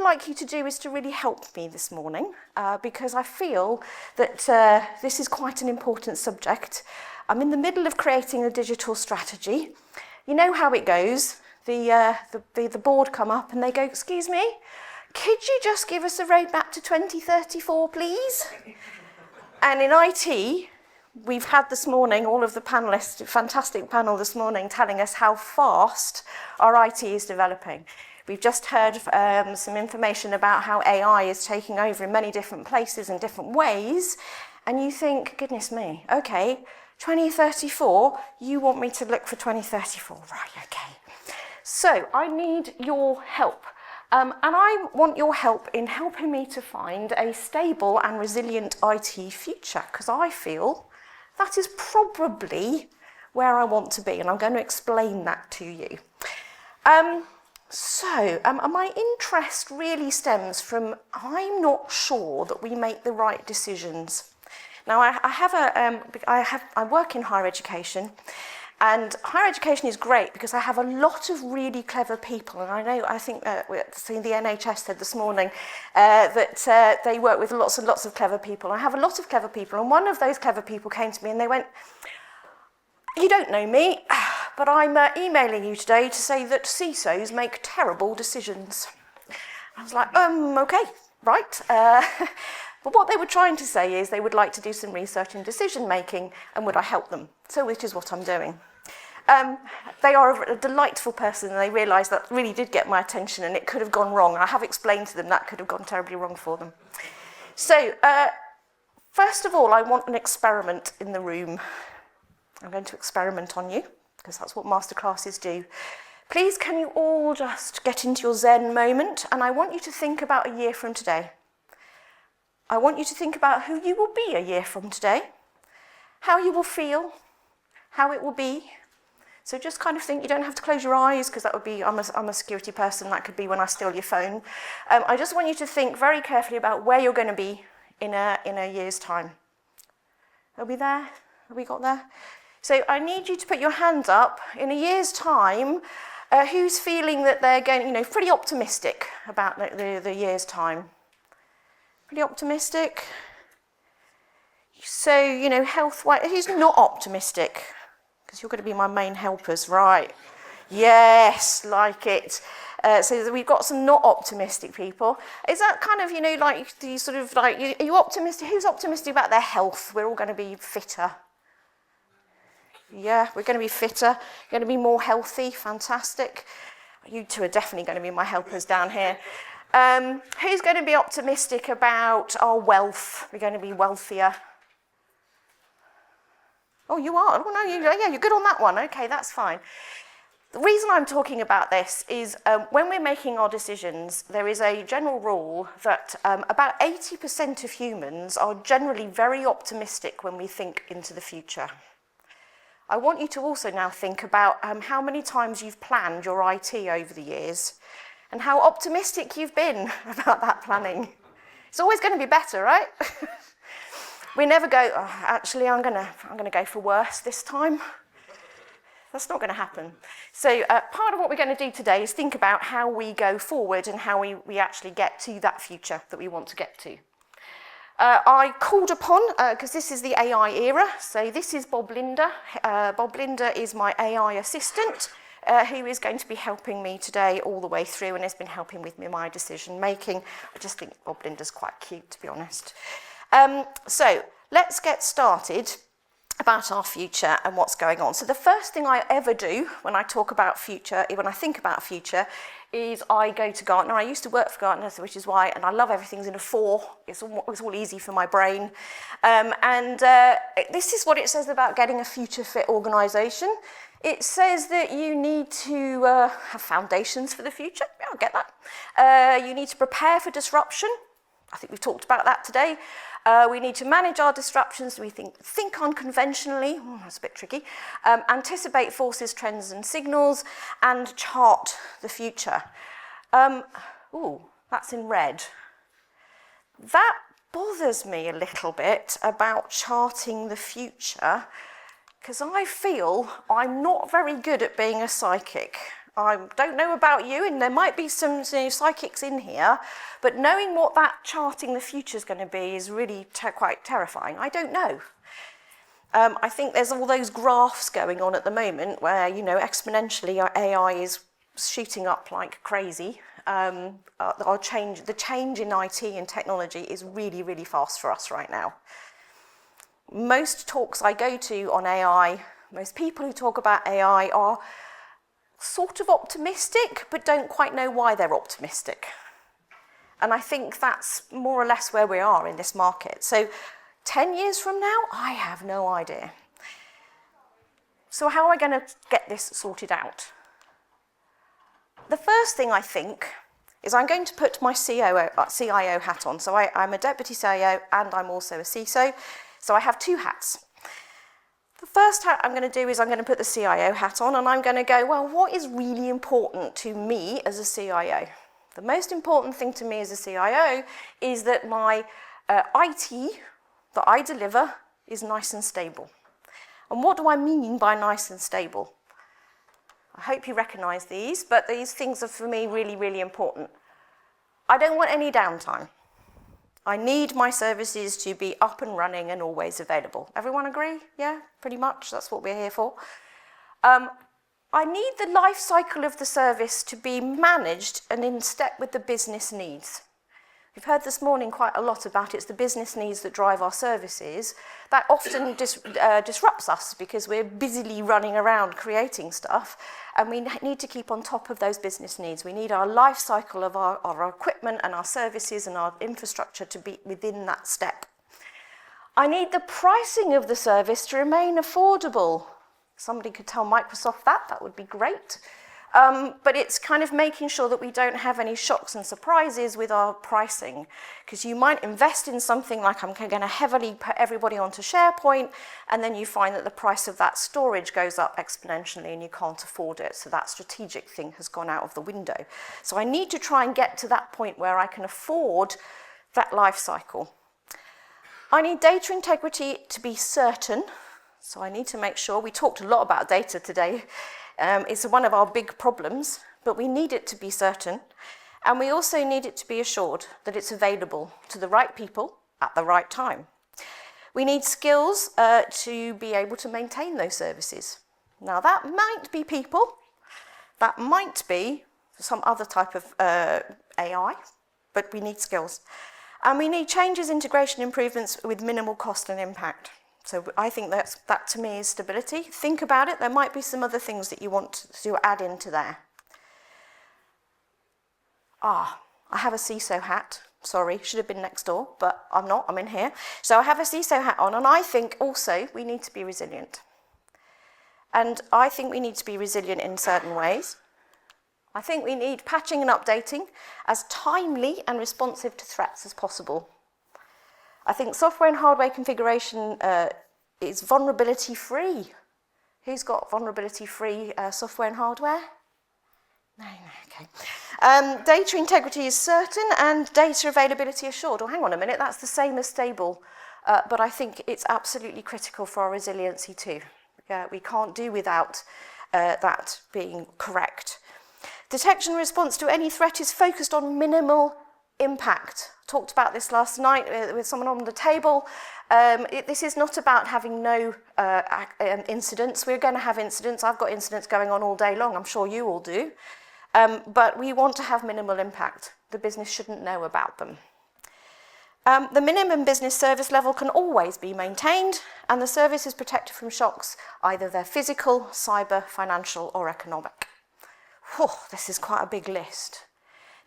would like you to do is to really help me this morning, because I feel that this is quite an important subject. I'm in the middle of creating a digital strategy. You know how it goes. The board come up and they go, excuse me, could you just give us a roadmap to 2034, please? And in IT, we've had this morning, all of the panelists, fantastic panel this morning, telling us how fast our IT is developing. We've just heard some information about how AI is taking over in many different places in different ways. And you think, goodness me, okay, 2034, you want me to look for 2034, right, okay. So I need your help. And I want your help in helping me to find a stable and resilient IT future, because I feel that is probably where I want to be, and I'm going to explain that to you. My interest really stems from I'm not sure that we make the right decisions. Now, I work in higher education, and higher education is great because I have a lot of really clever people, and I think the NHS said this morning that they work with lots and lots of clever people. I have a lot of clever people, and one of those clever people came to me and they went, you don't know me, but I'm emailing you today to say that CISOs make terrible decisions. I was like, okay, right. But what they were trying to say is they would like to do some research in decision making, and would I help them? So which is what I'm doing. They are a delightful person, and they realised that really did get my attention, and it could have gone wrong. I have explained to them that could have gone terribly wrong for them. So first of all, I want an experiment in the room. I'm going to experiment on you, because that's what masterclasses do. Please, can you all just get into your Zen moment, and I want you to think about a year from today. I want you to think about who you will be a year from today, how you will feel, how it will be. So just kind of think, you don't have to close your eyes, because that would be, I'm a security person, that could be when I steal your phone. I just want you to think very carefully about where you're going to be in a year's time. Are we there? Have we got there? So I need you to put your hands up. In a year's time, who's feeling that they're going, pretty optimistic about the year's time? Pretty optimistic? So, health-wise, who's not optimistic? Because you're going to be my main helpers, right? Yes, like it. So we've got some not optimistic people. Is that kind of, are you optimistic? Who's optimistic about their health? We're all going to be fitter. Yeah, we're going to be fitter, going to be more healthy, fantastic. You two are definitely going to be my helpers down here. Who's going to be optimistic about our wealth? We're going to be wealthier. Oh, you are? Oh, no, you're good on that one. Okay, that's fine. The reason I'm talking about this is when we're making our decisions, there is a general rule that about 80% of humans are generally very optimistic when we think into the future. I want you to also now think about how many times you've planned your IT over the years and how optimistic you've been about that planning. It's always going to be better, right? We never go, actually, I'm going to go for worse this time. That's not going to happen. So part of what we're going to do today is think about how we go forward and how we actually get to that future that we want to get to. I called upon, because this is the AI era, so this is Bob Linder. Bob Linder is my AI assistant, who is going to be helping me today all the way through and has been helping with me my decision making. I just think Bob Linder's quite cute, to be honest. So let's get started about our future and what's going on. So the first thing I ever do when I talk about future, when I think about future, is I go to Gartner. I used to work for Gartner, which is why, and I love everything's in a 4. It's all easy for my brain. This is what it says about getting a future fit organisation. It says that you need to have foundations for the future. Yeah, I'll get that. You need to prepare for disruption. I think we've talked about that today. We need to manage our disruptions. We think unconventionally. That's a bit tricky. Anticipate forces, trends and signals, and chart the future. That's in red. That bothers me a little bit about charting the future, because I feel I'm not very good at being a psychic. I don't know about you, and there might be some psychics in here, but knowing what that charting the future is going to be is really quite terrifying. I don't know. I think there's all those graphs going on at the moment where, exponentially our AI is shooting up like crazy. The change in IT and technology is really, really fast for us right now. Most talks I go to on AI, most people who talk about AI are sort of optimistic, but don't quite know why they're optimistic. And I think that's more or less where we are in this market. So 10 years from now, I have no idea. So how am I going to get this sorted out? The first thing I think is I'm going to put my CIO hat on. So I'm a deputy CIO and I'm also a CISO. So I have two hats. The first hat I'm going to do is I'm going to put the CIO hat on, and I'm going to go, well, what is really important to me as a CIO? The most important thing to me as a CIO is that my IT that I deliver is nice and stable. And what do I mean by nice and stable? I hope you recognise these, but these things are for me really, really important. I don't want any downtime. I need my services to be up and running and always available. Everyone agree? Yeah, pretty much. That's what we're here for. I need the life cycle of the service to be managed and in step with the business needs. We've heard this morning quite a lot about it's the business needs that drive our services. That often disrupts us because we're busily running around creating stuff, and we need to keep on top of those business needs. We need our life cycle of our equipment and our services and our infrastructure to be within that step. I need the pricing of the service to remain affordable. Somebody could tell Microsoft that would be great. But it's kind of making sure that we don't have any shocks and surprises with our pricing, because you might invest in something like I'm going to heavily put everybody onto SharePoint, and then you find that the price of that storage goes up exponentially and you can't afford it. So that strategic thing has gone out of the window. So I need to try and get to that point where I can afford that life cycle. I need data integrity to be certain. So I need to make sure, we talked a lot about data today. It's one of our big problems, but we need it to be certain. And we also need it to be assured that it's available to the right people at the right time. We need skills to be able to maintain those services. Now that might be people, that might be some other type of AI, but we need skills. And we need changes, integration, improvements with minimal cost and impact. So I think that to me is stability. Think about it. There might be some other things that you want to add into there. I have a CISO hat. Sorry, should have been next door, but I'm not. I'm in here. So I have a CISO hat on, and I think also we need to be resilient. And I think we need to be resilient in certain ways. I think we need patching and updating as timely and responsive to threats as possible. I think software and hardware configuration is vulnerability-free. Who's got vulnerability-free software and hardware? No, okay. Data integrity is certain and data availability assured. Oh, hang on a minute, that's the same as stable, but I think it's absolutely critical for our resiliency too. We can't do without that being correct. Detection and response to any threat is focused on minimal impact. Talked about this last night with someone on the table. This is not about having no incidents. We're going to have incidents. I've got incidents going on all day long. I'm sure you all do. But we want to have minimal impact. The business shouldn't know about them. The minimum business service level can always be maintained, and the service is protected from shocks, either they're physical, cyber, financial, or economic. Whew, this is quite a big list.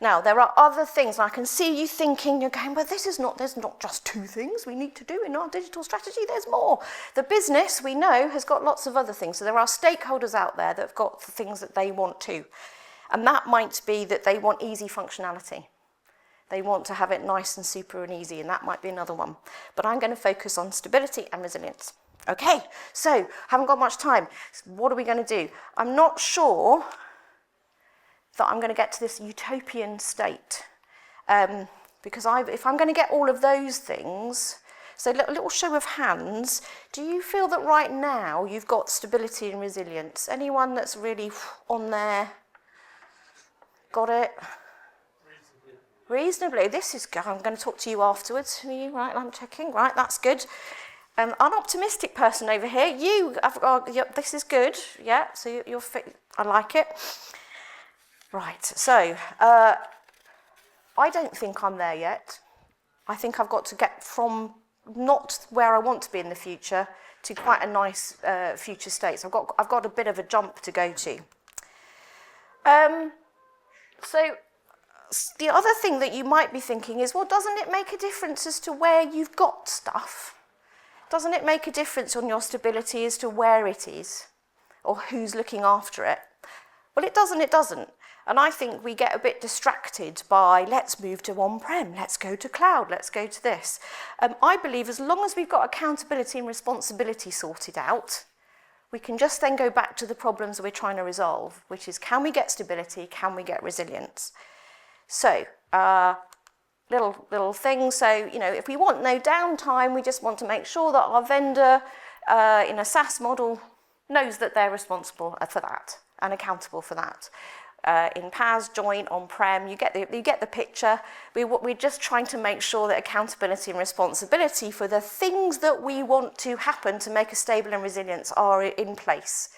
Now, there are other things, and I can see you thinking, you're going, but there's not just two things we need to do in our digital strategy, there's more. The business, we know, has got lots of other things. So there are stakeholders out there that have got the things that they want too. And that might be that they want easy functionality. They want to have it nice and super and easy, and that might be another one. But I'm going to focus on stability and resilience. Okay, so haven't got much time. What are we going to do? I'm not sure that I'm going to get to this utopian state. Because if I'm going to get all of those things, so a little show of hands, do you feel that right now you've got stability and resilience? Anyone that's really on there? Got it? Reasonably. This is good. I'm going to talk to you afterwards. Are you right? I'm checking. Right, that's good. Unoptimistic person over here. Yep, this is good. Yeah, so you're fit. I like it. Right, so I don't think I'm there yet. I think I've got to get from not where I want to be in the future to quite a nice future state. So I've got a bit of a jump to go to. So the other thing that you might be thinking is, well, doesn't it make a difference as to where you've got stuff? Doesn't it make a difference on your stability as to where it is or who's looking after it? Well, it doesn't. And I think we get a bit distracted by, let's move to on-prem, let's go to cloud, let's go to this. I believe as long as we've got accountability and responsibility sorted out, we can just then go back to the problems that we're trying to resolve, which is, can we get stability, can we get resilience? So, little things. So, if we want no downtime, we just want to make sure that our vendor in a SaaS model knows that they're responsible for that and accountable for that. In PaaS, joint, on-prem, you get the picture. We're just trying to make sure that accountability and responsibility for the things that we want to happen to make us stable and resilient are in place.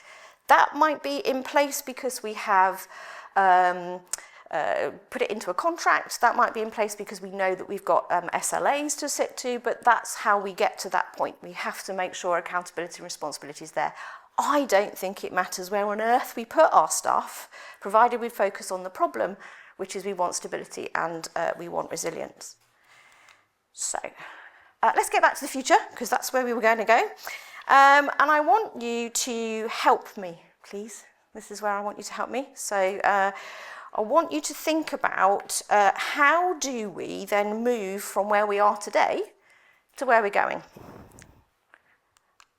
That might be in place because we have put it into a contract. That might be in place because we know that we've got SLAs to sit to, but that's how we get to that point. We have to make sure accountability and responsibility is there. I don't think it matters where on earth we put our stuff, provided we focus on the problem, which is we want stability and we want resilience. So let's get back to the future, because that's where we were going to go. And I want you to help me, please. This is where I want you to help me. So I want you to think about how do we then move from where we are today to where we're going.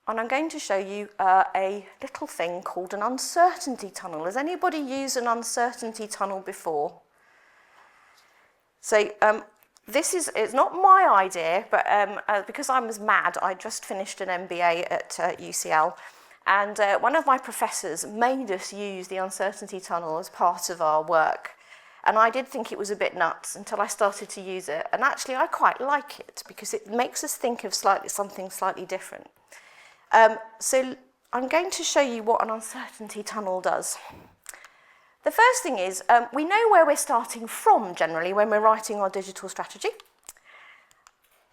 And I'm going to show you a little thing called an uncertainty tunnel. Has anybody used an uncertainty tunnel before? So it's not my idea, but because I was mad, I just finished an MBA at UCL. And one of my professors made us use the uncertainty tunnel as part of our work. And I did think it was a bit nuts until I started to use it. And actually, I quite like it because it makes us think of something slightly different. So I'm going to show you what an uncertainty tunnel does. The first thing is, we know where we're starting from generally when we're writing our digital strategy.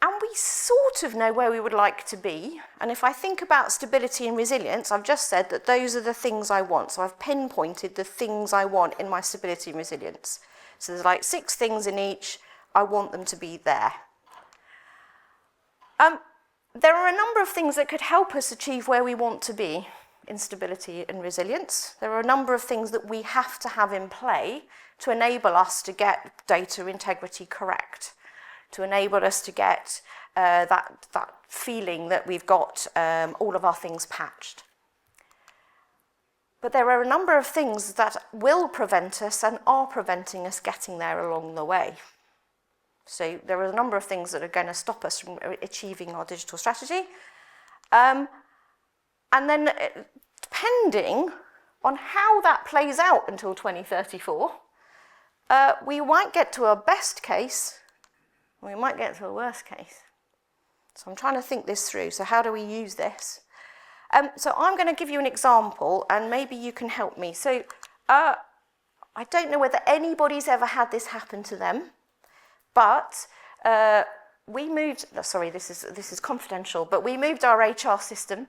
And we sort of know where we would like to be. And if I think about stability and resilience, I've just said that those are the things I want. So I've pinpointed the things I want in my stability and resilience. So there's like 6 things in each. I want them to be there. There are a number of things that could help us achieve where we want to be in stability and resilience. There are a number of things that we have to have in play to enable us to get data integrity correct, to enable us to get that feeling that we've got all of our things patched. But there are a number of things that will prevent us and are preventing us getting there along the way. So there are a number of things that are going to stop us from achieving our digital strategy. And then depending on how that plays out until 2034, we might get to a best case, we might get to a worst case. So I'm trying to think this through. So how do we use this? So I'm going to give you an example, and maybe you can help me. So I don't know whether anybody's ever had this happen to them, but we moved, sorry, this is confidential, but we moved our HR system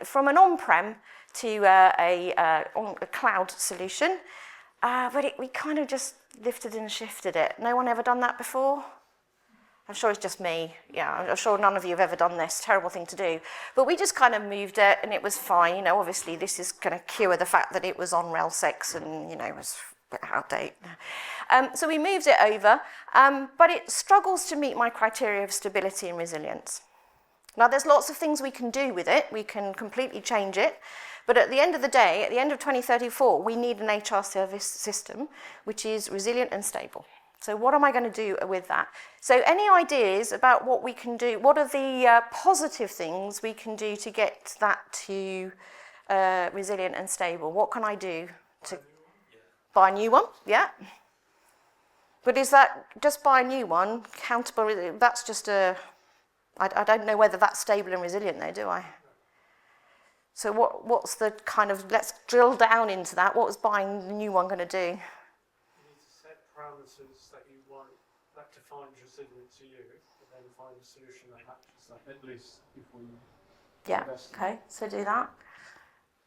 from an on-prem to a cloud solution, but we kind of just lifted and shifted it. No one ever done that before? I'm sure it's just me. Yeah, I'm sure none of you have ever done this. Terrible thing to do. But we just kind of moved it, and it was fine. Obviously, this is going to cure the fact that it was on Rel 6 and, it was a bit out of date. So we moved it over, but it struggles to meet my criteria of stability and resilience. Now, there's lots of things we can do with it. We can completely change it. But at the end of the day, at the end of 2034, we need an HR service system which is resilient and stable. So what am I going to do with that? So any ideas about what we can do? What are the positive things we can do to get that to resilient and stable? What can I do to Buy a new one, yeah. But is that just buy a new one countable? That's just I don't know whether that's stable and resilient though, do I? So what's the kind of, let's drill down into that. What was buying the new one going to do? You need to set parameters that you want, that defines resilient to you, and then find a solution that matches that, at least before you invest. Okay, so do that.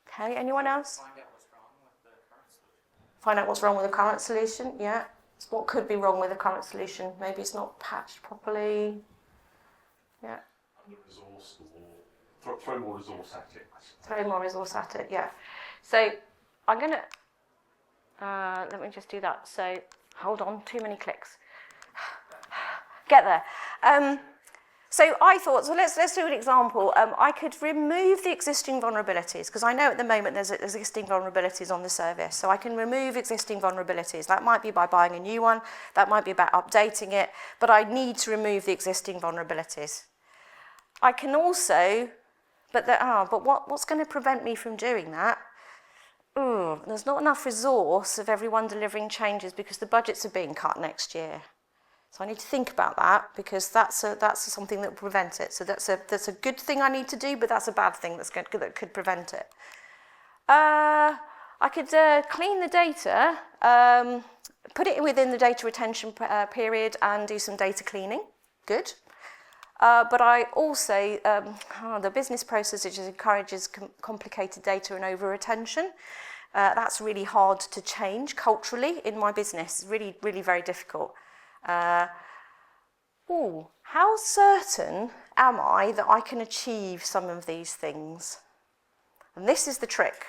Okay, anyone else? Find out what's wrong with the current solution. Find out what's wrong with the current solution, yeah. What could be wrong with the current solution? Maybe it's not patched properly. Yeah. Under resource, or throw more resource at it. Throw more resource at it, yeah. So I'm going to, let me just do that. So hold on, too many clicks. Get there. So I thought, so let's do an example. I could remove the existing vulnerabilities, because I know at the moment there's existing vulnerabilities on the service. So I can remove existing vulnerabilities. That might be by buying a new one. That might be about updating it. But I need to remove the existing vulnerabilities. I can also, but what's going to prevent me from doing that? There's not enough resource of everyone delivering changes because the budgets are being cut next year. So I need to think about that, because that's something that will prevent it. So that's a good thing I need to do, but that's a bad thing that could prevent it. I could clean the data, put it within the data retention period and do some data cleaning. Good. But I also, the business process which encourages complicated data and over-retention, that's really hard to change culturally in my business. It's really, really very difficult. How certain am I that I can achieve some of these things? And this is the trick.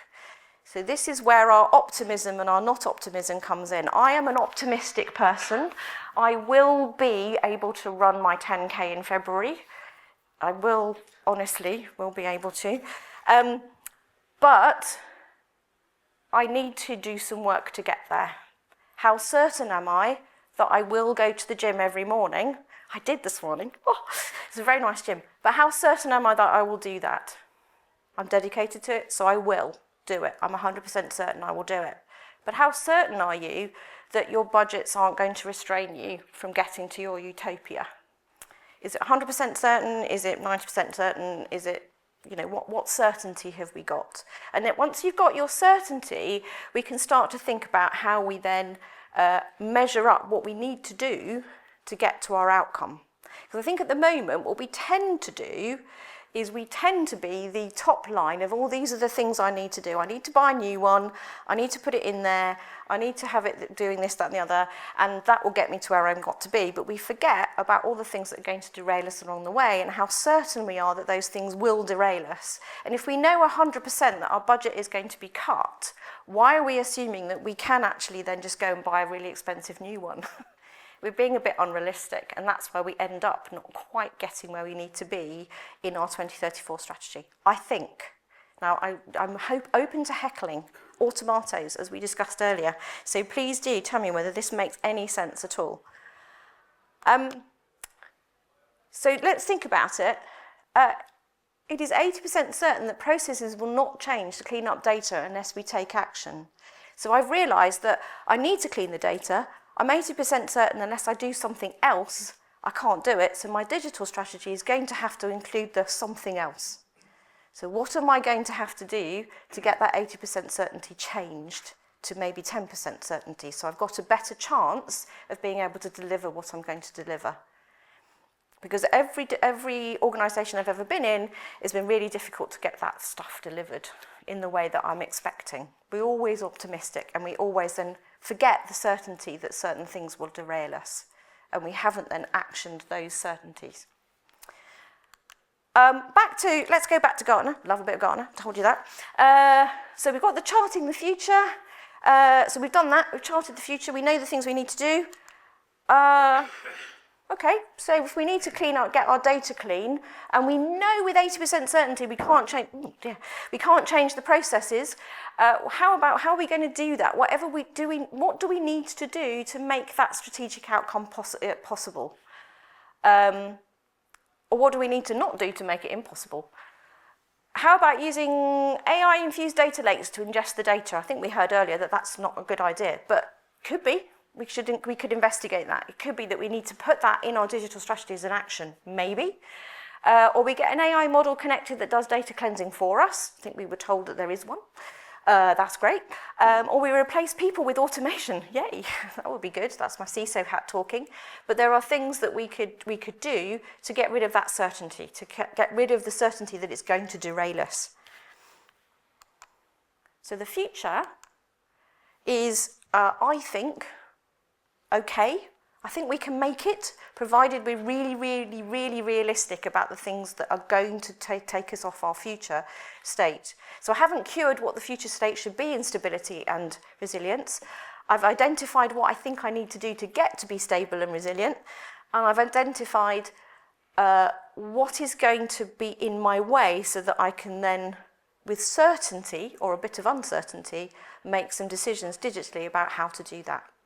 So this is where our optimism and our not optimism comes in. I am an optimistic person. I will be able to run my 10K in February. I will, honestly, be able to. But I need to do some work to get there. How certain am I that I will go to the gym every morning? I did this morning. It's a very nice gym. But how certain am I that I will do that? I'm dedicated to it, so I will do it. I'm 100% certain I will do it. But how certain are you that your budgets aren't going to restrain you from getting to your utopia? Is it 100% certain? Is it 90% certain? Is it, what certainty have we got? And then once you've got your certainty, we can start to think about how we then measure up what we need to do to get to our outcome. Because I think at the moment what we tend to do is we tend to be the top line of all these are the things I need to do. I need to buy a new one, I need to put it in there, I need to have it doing this, that and the other, and that will get me to where I've got to be. But we forget about all the things that are going to derail us along the way and how certain we are that those things will derail us. And if we know 100% that our budget is going to be cut, why are we assuming that we can actually then just go and buy a really expensive new one? We're being a bit unrealistic, and that's why we end up not quite getting where we need to be in our 2034 strategy, I think. Now, I'm open to heckling or tomatoes, as we discussed earlier, so please do tell me whether this makes any sense at all. So let's think about it. It is 80% certain that processes will not change to clean up data unless we take action. So I've realised that I need to clean the data. I'm 80% certain unless I do something else, I can't do it. So my digital strategy is going to have to include the something else. So what am I going to have to do to get that 80% certainty changed to maybe 10% certainty? So I've got a better chance of being able to deliver what I'm going to deliver. Because every organisation I've ever been in, it's been really difficult to get that stuff delivered in the way that I'm expecting. We're always optimistic, and we always then forget the certainty that certain things will derail us, and we haven't then actioned those certainties. Let's go back to Gartner. Love a bit of Gartner, told you that. So we've got the charting the future. So we've done that, we've charted the future, we know the things we need to do. Okay, so if we need to clean up, get our data clean, and we know with 80% certainty we can't change the processes, how are we going to do that? What do we need to do to make that strategic outcome possible? Or what do we need to not do to make it impossible? How about using AI-infused data lakes to ingest the data? I think we heard earlier that that's not a good idea, but could be. We could investigate that. It could be that we need to put that in our digital strategies in action, maybe. Or we get an AI model connected that does data cleansing for us. I think we were told that there is one. That's great. Or we replace people with automation. Yay, that would be good. That's my CISO hat talking. But there are things that we could do to get rid of that certainty, to get rid of the certainty that it's going to derail us. So the future is, I think, okay. I think we can make it, provided we're really, really, really realistic about the things that are going to take us off our future state. So I haven't cured what the future state should be in stability and resilience. I've identified what I think I need to do to get to be stable and resilient, and I've identified what is going to be in my way so that I can then, with certainty or a bit of uncertainty, make some decisions digitally about how to do that.